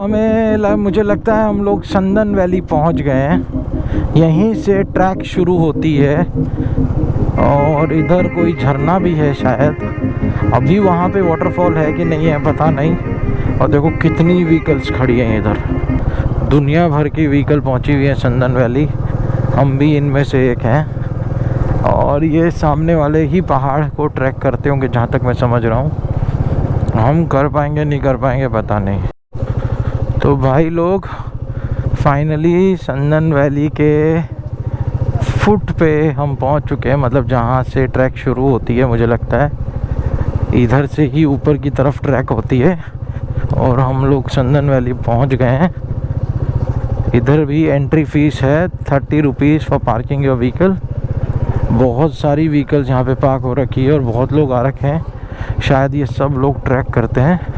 मुझे लगता है हम लोग चंदन वैली पहुंच गए हैं। यहीं से ट्रैक शुरू होती है और इधर कोई झरना भी है शायद। अभी वहाँ पे वाटरफॉल है कि नहीं है पता नहीं। और देखो कितनी व्हीकल्स खड़ी हैं इधर, दुनिया भर की व्हीकल पहुँची हुई है चंदन वैली। हम भी इनमें से एक हैं। और ये सामने वाले ही पहाड़ को ट्रैक करते होंगे जहाँ तक मैं समझ रहा हूँ। हम कर पाएंगे नहीं कर पाएंगे पता नहीं। तो भाई लोग फाइनली चंदन वैली के फुट पे हम पहुंच चुके हैं, मतलब जहां से ट्रैक शुरू होती है। मुझे लगता है इधर से ही ऊपर की तरफ ट्रैक होती है और हम लोग चंदन वैली पहुंच गए हैं। इधर भी एंट्री फीस है 30 rupees for parking your vehicle. बहुत सारी व्हीकल्स यहाँ पे पार्क हो रखी है और बहुत लोग आ रखे हैं। शायद ये सब लोग ट्रैक करते हैं।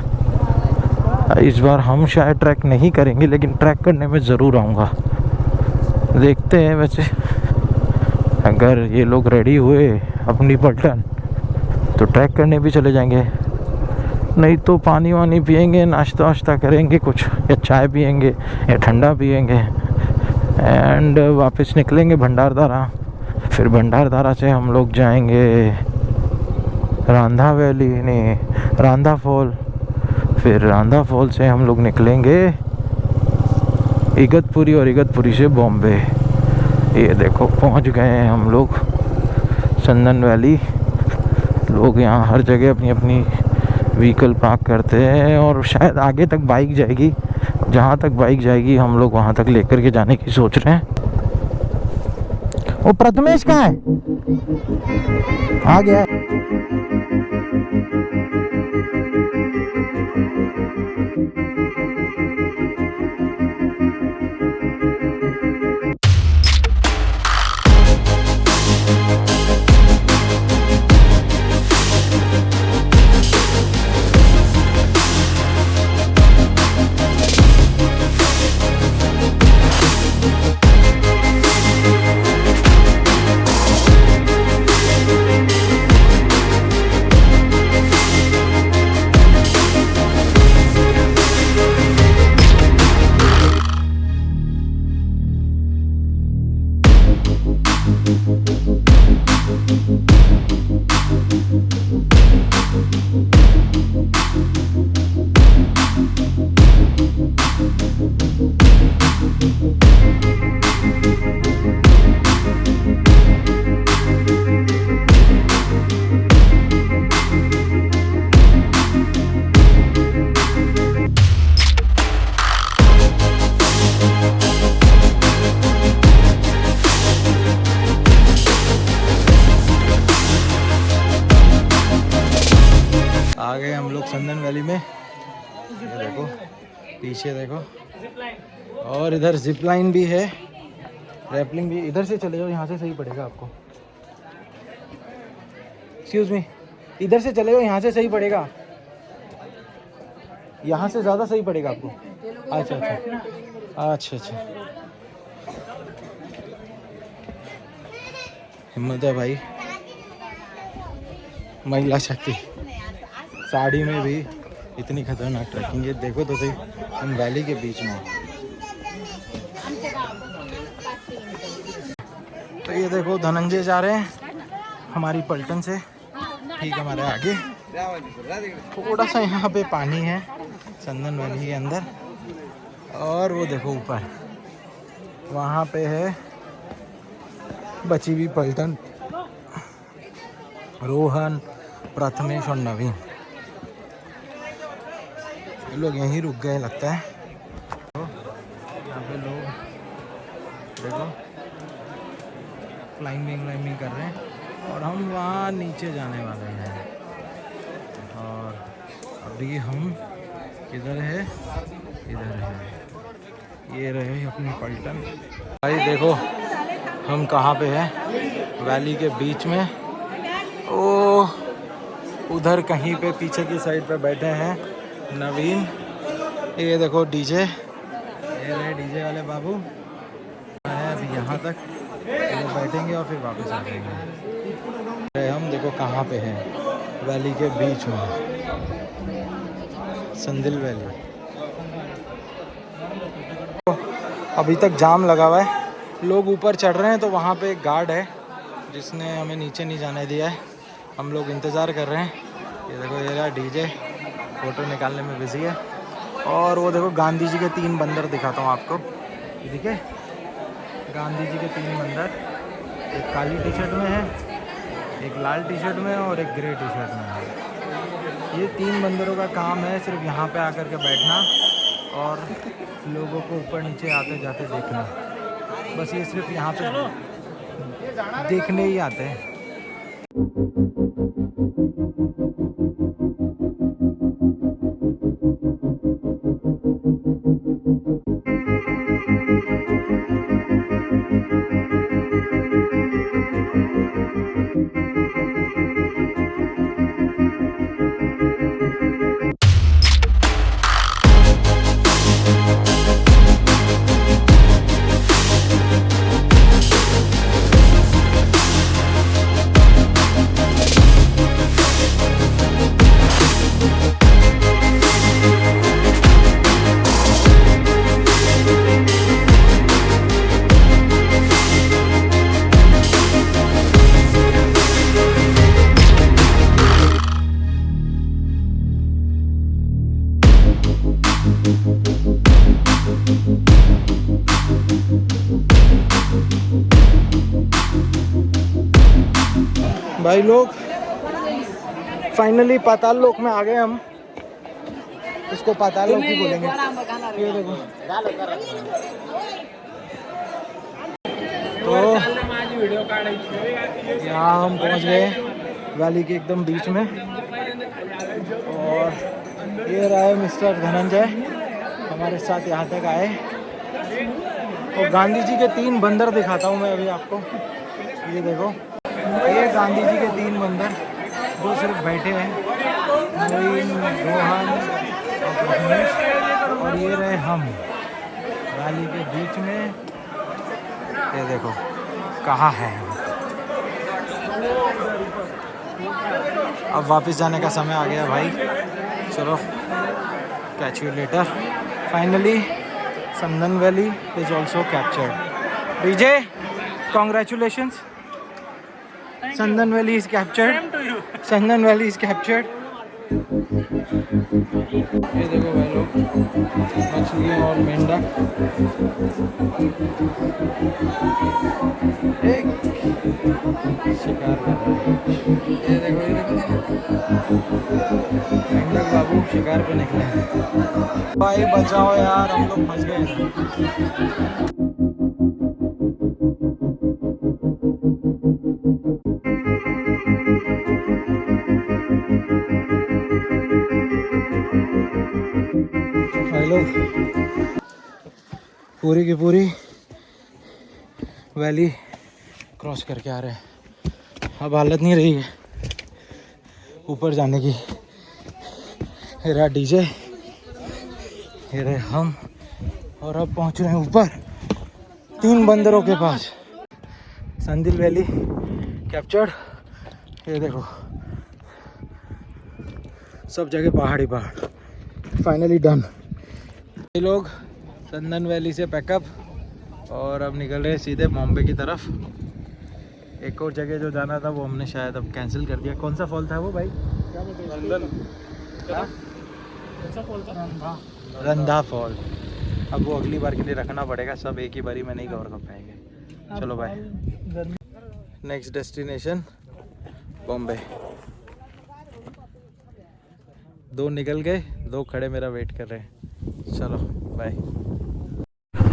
इस बार हम शायद ट्रैक नहीं करेंगे लेकिन ट्रैक करने में ज़रूर आऊँगा। देखते हैं, वैसे अगर ये लोग रेडी हुए अपनी पलटन तो ट्रैक करने भी चले जाएंगे, नहीं तो पानी वानी पियेंगे, नाश्ता वाश्ता करेंगे कुछ, या चाय पियेंगे या ठंडा पियेंगे एंड वापस निकलेंगे भंडारधारा। फिर भंडारधारा से हम लोग जाएंगे रांधा वैली, नहीं रांधा फॉल। फिर रांधा फॉल से हम लोग निकलेंगे इगतपुरी और इगतपुरी से बॉम्बे। ये देखो पहुंच गए हैं हम लोग चंदन वैली। लोग यहाँ हर जगह अपनी अपनी व्हीकल पार्क करते हैं और शायद आगे तक बाइक जाएगी। जहाँ तक बाइक जाएगी हम लोग वहाँ तक लेकर के जाने की सोच रहे हैं। वो प्रथमेश कहाँ है? आ गया है। आ गए हम लोग चंदन वैली में। ये देखो पीछे देखो, और इधर जिप लाइन भी है, रैपलिंग भी। इधर से चले जाओ, यहाँ से सही पड़ेगा आपको। एक्सक्यूज मी, इधर से चले जाओ, यहाँ से सही पड़ेगा। यहाँ से ज़्यादा सही पड़ेगा आपको। अच्छा अच्छा अच्छा अच्छा, हिम्मत है भाई। महिला शक्ति, साड़ी में भी इतनी खतरनाक ट्रैकिंग। ये देखो तो सही, हम वैली के बीच में। तो ये देखो धनंजय जा रहे हैं हमारी पलटन से, ठीक हमारे आगे। थोड़ा सा यहाँ पे पानी है चंदन वैली के अंदर, और वो देखो ऊपर वहाँ पे है बची हुई पलटन, रोहन, प्रथमेश और नवीन। ये लोग यहीं रुक गए लगता है। यहाँ पे लोग देखो क्लाइंबिंग कर रहे हैं और हम वहाँ नीचे जाने वाले हैं। और अभी हम किधर है? इधर है, ये रहे अपनी पलटन। भाई देखो हम कहाँ पे हैं, वैली के बीच में। ओ उधर कहीं पे पीछे की साइड पे बैठे हैं नवीन। ये देखो डीजे, ये रहे डीजे वाले बाबू है। अभी यहाँ तक वो बैठेंगे और फिर वापस आ जाएंगे। हम देखो कहाँ पे हैं, वैली के बीच में, संदिल वैली। अभी तक जाम लगा हुआ है, लोग ऊपर चढ़ रहे हैं, तो वहाँ पे एक गार्ड है जिसने हमें नीचे नहीं जाने दिया है। हम लोग इंतज़ार कर रहे हैं। ये देखो ये रहा डीजे, फ़ोटो निकालने में बिजी है। और वो देखो गांधी जी के 3 बंदर दिखाता हूँ आपको, ठीक है। गांधी जी के 3 बंदर, एक काली टी शर्ट में है, एक लाल टी शर्ट में और एक ग्रे टी शर्ट में है। ये 3 बंदरों का काम है सिर्फ यहाँ पे आकर के बैठना और लोगों को ऊपर नीचे आते जाते देखना। बस ये सिर्फ यहाँ पे देखने ही आते हैं। भाई लोग फाइनली पाताल लोक में आ गए हम। इसको पाताल लोक ही बोलेंगे। ये देखो तो यहाँ हम पहुँच गए वैली के एकदम बीच में। और ये रहा है मिस्टर धनंजय हमारे साथ यहाँ तक आए। और गांधी जी के 3 बंदर दिखाता हूँ मैं अभी आपको। ये देखो ये गांधी जी के 3 बंदर जो सिर्फ बैठे हैं, मोइन, रोहन और प्रथमेश। और ये रहे हम वैली के बीच में। ये देखो कहाँ है। अब वापस जाने का समय आ गया भाई। चलो कैच यू लेटर। फाइनली संदन valley is also captured. DJ congratulations, Sandan Valley is captured. Same to you. Sandan Valley is captured. ये देखो भाई लोग मछलियाँ और मेंढक। एक शिकार कर रहा है। ये देखो मेंढक बाबू शिकार पे निकले हैं। भाई बचाओ यार, हम लोग फंस गए। लोग पूरी की पूरी वैली क्रॉस करके आ रहे हैं। अब हालत नहीं रही है ऊपर जाने की। ये रहा डीजे, ये रहे हम, और अब पहुंच रहे हैं ऊपर 3 बंदरों के पास। संदिल वैली कैप्चर्ड। ये देखो सब जगह पहाड़ी पहाड़। Finally done. ये लोग संदन वैली से पैकअप और अब निकल रहे हैं सीधे बॉम्बे की तरफ। एक और जगह जो जाना था वो हमने शायद अब कैंसिल कर दिया। कौन सा फॉल था वो भाई? रंधा फॉल। अब वो अगली बार के लिए रखना पड़ेगा, सब एक ही बारी में नहीं कवर कर पाएंगे। चलो भाई, नेक्स्ट डेस्टिनेशन बॉम्बे। 2 निकल गए, 2 खड़े मेरा वेट कर रहे हैं। चलो बाय।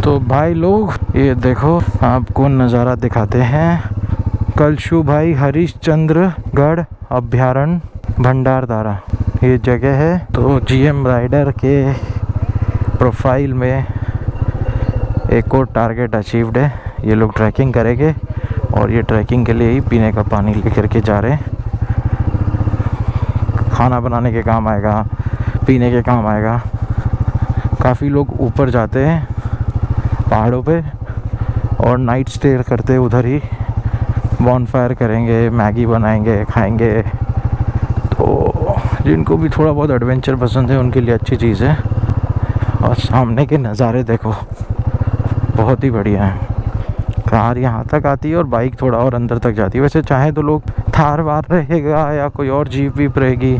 तो भाई लोग ये देखो आपको नज़ारा दिखाते हैं। कलशु भाई हरिश्चंद्रगढ़ अभ्यारण्य भंडारदारा ये जगह है। तो जीएम राइडर के प्रोफाइल में एक और टारगेट अचीव्ड है। ये लोग ट्रैकिंग करेंगे और ये ट्रैकिंग के लिए ही पीने का पानी लेकर के जा रहे हैं। खाना बनाने के काम आएगा, पीने के काम आएगा। काफ़ी लोग ऊपर जाते हैं पहाड़ों पे और नाइट स्टे करते उधर ही। बॉनफायर करेंगे, मैगी बनाएंगे, खाएंगे। तो जिनको भी थोड़ा बहुत एडवेंचर पसंद है उनके लिए अच्छी चीज़ है। और सामने के नज़ारे देखो, बहुत ही बढ़िया है। कार यहाँ तक आती है और बाइक थोड़ा और अंदर तक जाती है। वैसे चाहे तो लोग थार वार रहेगा या कोई और जीप वीप रहेगी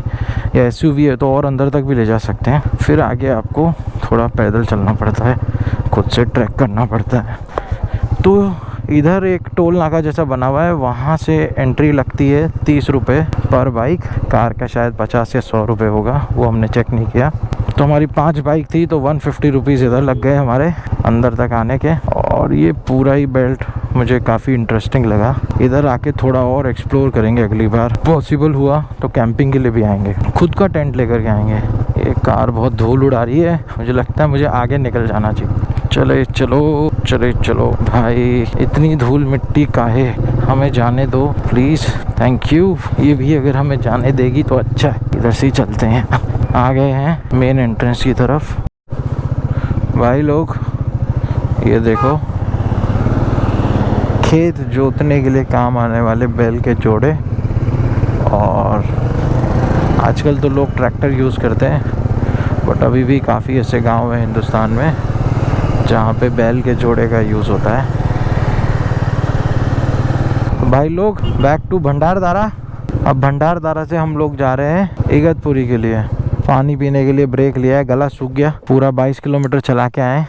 या एसयूवी है तो और अंदर तक भी ले जा सकते हैं। फिर आगे आपको थोड़ा पैदल चलना पड़ता है, खुद से ट्रैक करना पड़ता है। तो इधर एक टोल नाका जैसा बना हुआ है, वहाँ से एंट्री लगती है 30 रुपये पर बाइक। कार का शायद 50 या 100 रुपये होगा, वो हमने चेक नहीं किया। तो हमारी 5 बाइक थी तो 150 रुपीज़ इधर लग गए हमारे अंदर तक आने के। और ये पूरा ही बेल्ट मुझे काफ़ी इंटरेस्टिंग लगा। इधर आके थोड़ा और एक्सप्लोर करेंगे, अगली बार पॉसिबल हुआ तो कैंपिंग के लिए भी आएंगे, खुद का टेंट लेकर के आएंगे। ये कार बहुत धूल उड़ा रही है, मुझे लगता है मुझे आगे निकल जाना चाहिए। चले चलो भाई, इतनी धूल मिट्टी काहे, हमें जाने दो प्लीज़, थैंक यू। ये भी अगर हमें जाने देगी तो अच्छा है। इधर से ही चलते हैं। आ गए हैं मेन एंट्रेंस की तरफ। भाई लोग ये देखो, खेत जोतने के लिए काम आने वाले बैल के जोड़े। और आजकल तो लोग ट्रैक्टर यूज़ करते हैं, बट अभी भी काफ़ी ऐसे गांव हैं हिंदुस्तान में जहाँ पे बैल के जोड़े का यूज़ होता है। तो भाई लोग बैक टू भंडारदारा। अब भंडारदारा से हम लोग जा रहे हैं इगतपुरी के लिए। पानी पीने के लिए ब्रेक लिया है, गला सूख गया, पूरा 22 किलोमीटर चला के आए।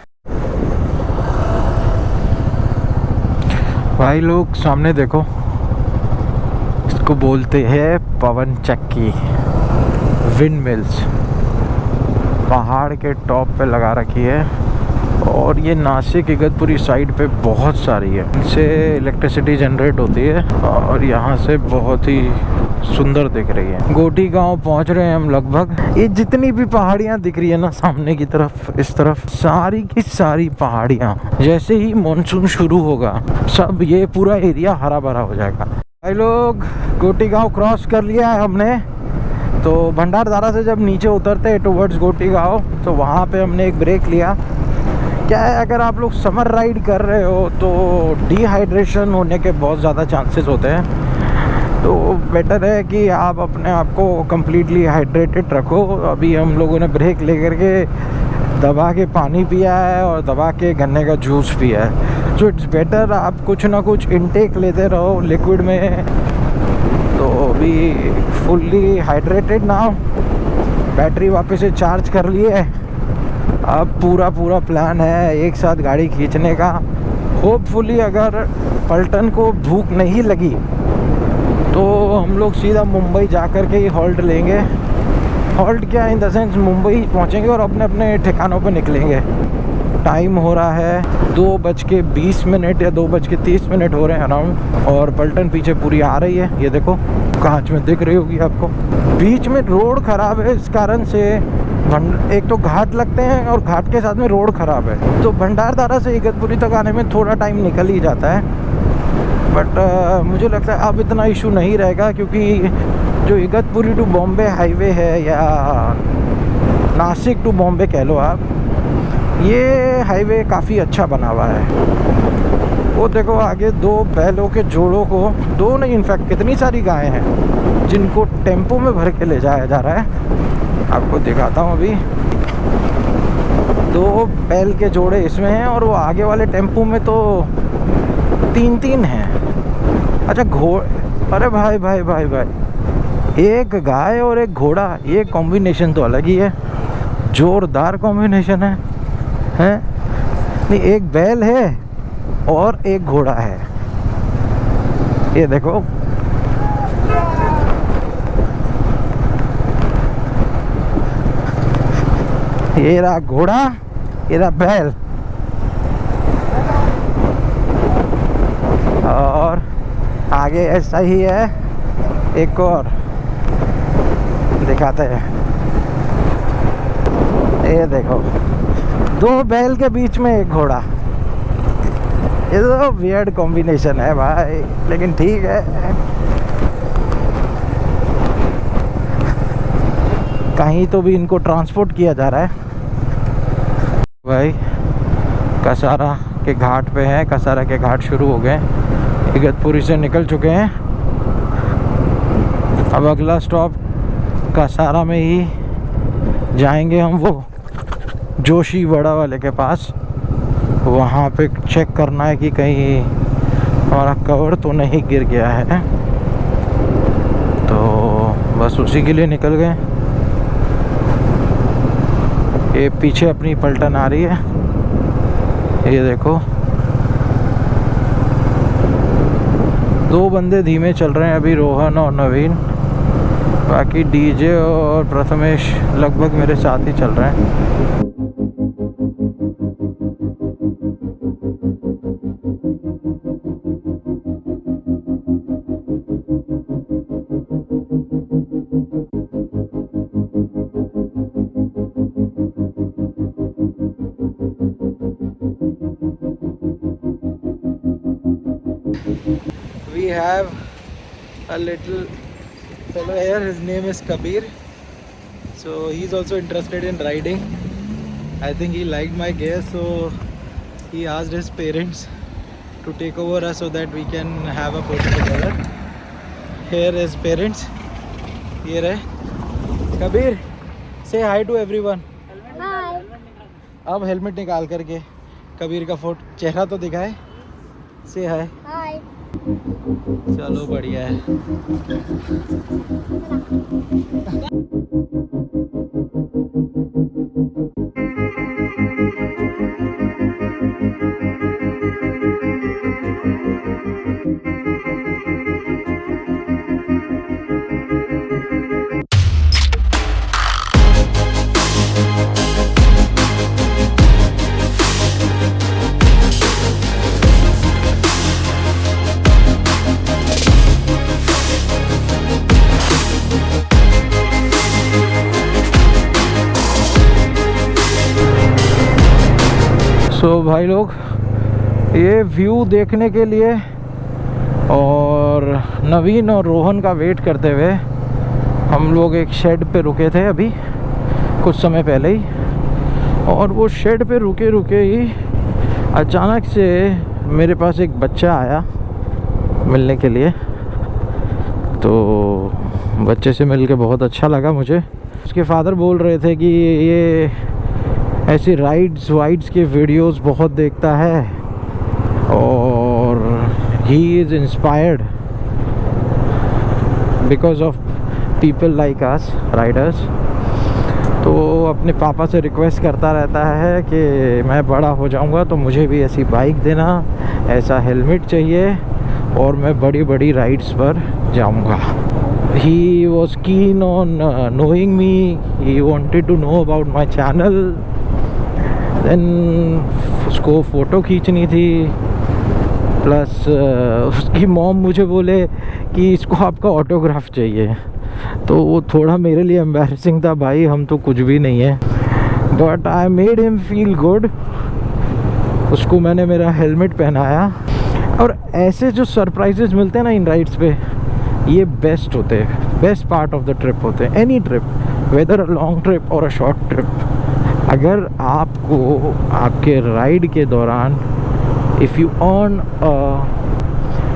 भाई लोग सामने देखो, इसको बोलते हैं पवन चक्की, विंड मिल्स। पहाड़ के टॉप पे लगा रखी है और ये नासिक इगतपुरी साइड पे बहुत सारी है। इनसे इलेक्ट्रिसिटी जनरेट होती है और यहाँ से बहुत ही सुंदर दिख रही है। गोटी गांव पहुँच रहे हैं हम लगभग। ये जितनी भी पहाड़ियाँ दिख रही है ना सामने की तरफ, इस तरफ, सारी की सारी पहाड़ियाँ, जैसे ही मानसून शुरू होगा सब ये पूरा एरिया हरा भरा हो जाएगा। भाई लोग गोटी गांव क्रॉस कर लिया है हमने। तो भंडारदारा से जब नीचे उतरते टुवर्ड्स गोटी गांव तो वहाँ पे हमने एक ब्रेक लिया। क्या है, अगर आप लोग समर राइड कर रहे हो तो डिहाइड्रेशन होने के बहुत ज़्यादा चांसेस होते हैं, तो बेटर है कि आप अपने आप को कम्प्लीटली हाइड्रेटेड रखो। अभी हम लोगों ने ब्रेक लेकर के दबा के पानी पिया है और दबा के गन्ने का जूस पिया है। सो इट्स बेटर आप कुछ ना कुछ इनटेक लेते रहो लिक्विड में। तो अभी फुल्ली हाइड्रेटेड ना हो, बैटरी वापस से चार्ज कर लिए। अब पूरा प्लान है एक साथ गाड़ी खींचने का। होपफुली अगर पलटन को भूख नहीं लगी तो हम लोग सीधा मुंबई जा कर के ही हॉल्ट लेंगे। हॉल्ट क्या, इन द सेंस मुंबई पहुंचेंगे और अपने अपने ठिकानों पे निकलेंगे। टाइम हो रहा है 2:20 या 2:30 हो रहे हैं अराउंड। और पलटन पीछे पूरी आ रही है, ये देखो कांच में दिख रही होगी आपको। बीच में रोड ख़राब है, इस कारण से एक तो घाट लगते हैं और घाट के साथ में रोड ख़राब है, तो भंडारदारा से इगतपुरी तक आने में थोड़ा टाइम निकल ही जाता है। बट मुझे लगता है अब इतना इशू नहीं रहेगा, क्योंकि जो इगतपुरी टू बॉम्बे हाईवे है या नासिक टू बॉम्बे कह लो आप, ये हाईवे काफ़ी अच्छा बना हुआ है। वो देखो आगे 2 बैलों के जोड़ों को, 2 नहीं इनफैक्ट कितनी सारी गायें हैं जिनको टेम्पो में भर के ले जाया जा रहा है। आपको दिखाता हूँ अभी। 2 बैल के जोड़े इसमें हैं और वो आगे वाले टेम्पो में तो 3 हैं। अच्छा अरे भाई, एक गाय और एक घोड़ा, ये कॉम्बिनेशन तो अलग ही है, जोरदार कॉम्बिनेशन है। नहीं, एक बैल है और एक घोड़ा है, ये देखो। ये रहा घोड़ा, ये रहा बैल। और आगे ऐसा ही है, एक और दिखाते हैं। ये देखो 2 बैल के बीच में एक घोड़ा। ये तो वियर्ड कॉम्बिनेशन है भाई, लेकिन ठीक है। कहीं तो भी इनको ट्रांसपोर्ट किया जा रहा है। भाई कसारा के घाट पे हैं, कसारा के घाट शुरू हो गए, इगतपुरी से निकल चुके हैं। अब अगला स्टॉप कसारा में ही जाएंगे हम। वो जोशी वड़ा वाले के पास। वहाँ पे चेक करना है कि कहीं हमारा कवर तो नहीं गिर गया है, तो बस उसी के लिए निकल गए। ये पीछे अपनी पलटन आ रही है, ये देखो। 2 बंदे धीमे चल रहे हैं अभी, रोहन और नवीन। बाकी डीजे और प्रथमेश लगभग मेरे साथ ही चल रहे हैं। We have a little fellow here, his name is Kabir. So he's also interested in riding. I think he liked my gear, so he asked his parents to take over us so that we can have a photo together. Here his parents. Here hai Kabir, say hi to everyone. Hi. अब helmet निकाल करके कबीर का photo चेहरा तो दिखाए, से हाय। हाय। चलो बढ़िया है। सो भाई लोग, ये व्यू देखने के लिए और नवीन और रोहन का वेट करते हुए हम लोग एक शेड पे रुके थे अभी कुछ समय पहले ही। और वो शेड पे रुके रुके ही अचानक से मेरे पास एक बच्चा आया मिलने के लिए। तो बच्चे से मिलके बहुत अच्छा लगा मुझे। उसके फादर बोल रहे थे कि ये ऐसी राइड्स वाइड्स के वीडियोस बहुत देखता है और he is inspired because of people like us Riders. तो अपने पापा से रिक्वेस्ट करता रहता है कि मैं बड़ा हो जाऊंगा तो मुझे भी ऐसी बाइक देना, ऐसा हेलमेट चाहिए और मैं बड़ी बड़ी राइड्स पर जाऊंगा। He was keen on knowing me. He wanted to know about my channel. Then उसको फ़ोटो खींचनी थी, प्लस उसकी मॉम मुझे बोले कि इसको आपका ऑटोग्राफ चाहिए। तो वो थोड़ा मेरे लिए एम्बैरेसिंग था, भाई हम तो कुछ भी नहीं है। But I made him feel good. उसको मैंने मेरा हेलमेट पहनाया। और ऐसे जो सरप्राइजेस मिलते हैं ना इन राइड्स पे, ये बेस्ट होते हैं, best part of the trip होते हैं। Any trip, weather a long trip और अ शॉर्ट ट्रिप, अगर आपको आपके राइड के दौरान if you earn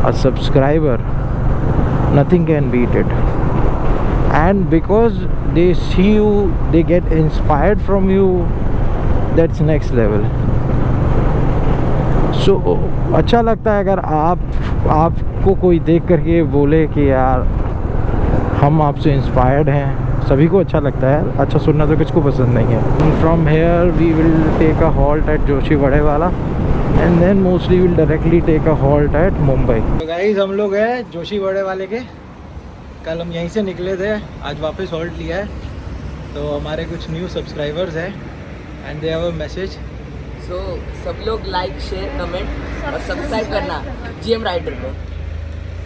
a subscriber, nothing can beat it. And because they see you, they get inspired from you, that's next level. So अच्छा लगता है अगर आपको कोई देख करके बोले कि यार हम आपसे इंस्पायर्ड हैं। सभी को अच्छा लगता है, अच्छा सुनना तो किसको पसंद नहीं है। From here we will take a halt at Joshi Vadewala and then mostly will directly take a halt at Mumbai. तो गाइस हम लोग हैं जोशी वड़े वाले के। कल हम यहीं से निकले थे, आज वापस हॉल्ट लिया है। तो हमारे कुछ न्यू सब्सक्राइबर्स हैं and they have a message. So सब लोग लाइक, शेयर, कमेंट और सब्सक्राइब करना जीएम राइडर को।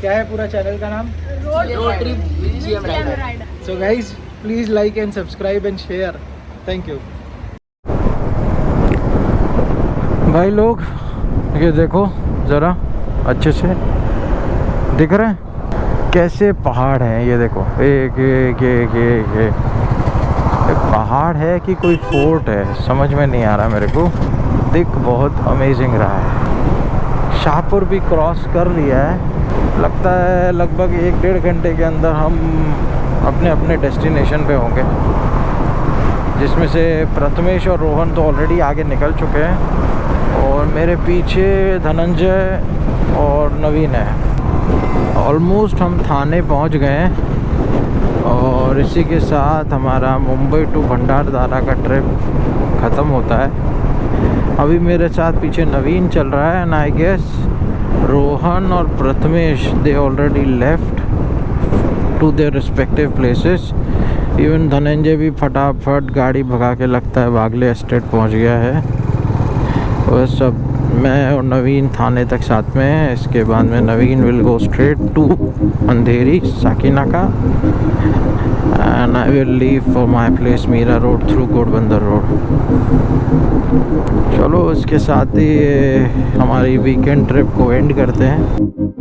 क्या है पूरा चैनल का नाम? Road trip with GM rider. So guys please like and subscribe and share. Thank you. भाई लोग ये देखो ज़रा अच्छे से दिख रहे हैं कैसे पहाड़ हैं। ये देखो एक एक एक एक एक पहाड़ है कि कोई फोर्ट है, समझ में नहीं आ रहा मेरे को। दिख बहुत अमेजिंग रहा है। शाहपुर भी क्रॉस कर लिया है, लगता है लगभग 1-1.5 घंटे के अंदर हम अपने अपने डेस्टिनेशन पे होंगे, जिसमें से प्रथमेश और रोहन तो ऑलरेडी आगे निकल चुके हैं और मेरे पीछे धनंजय और नवीन है। ऑलमोस्ट हम थाने पहुंच गए हैं और इसी के साथ हमारा मुंबई टू भंडारदारा का ट्रिप ख़त्म होता है। अभी मेरे साथ पीछे नवीन चल रहा है एंड आई गेस रोहन और Prathamesh they already left to their respective places. Even Dhananjay भी फटाफट गाड़ी भगा के लगता है वागले एस्टेट पहुंच गया है। और सब मैं और नवीन थाने तक साथ में हैं। इसके बाद में Naveen will go straight to Andheri Sakinaka and I will leave for my place Mira road through Ghodbunder road. चलो इसके साथ ही हमारी वीकेंड ट्रिप को एंड करते हैं।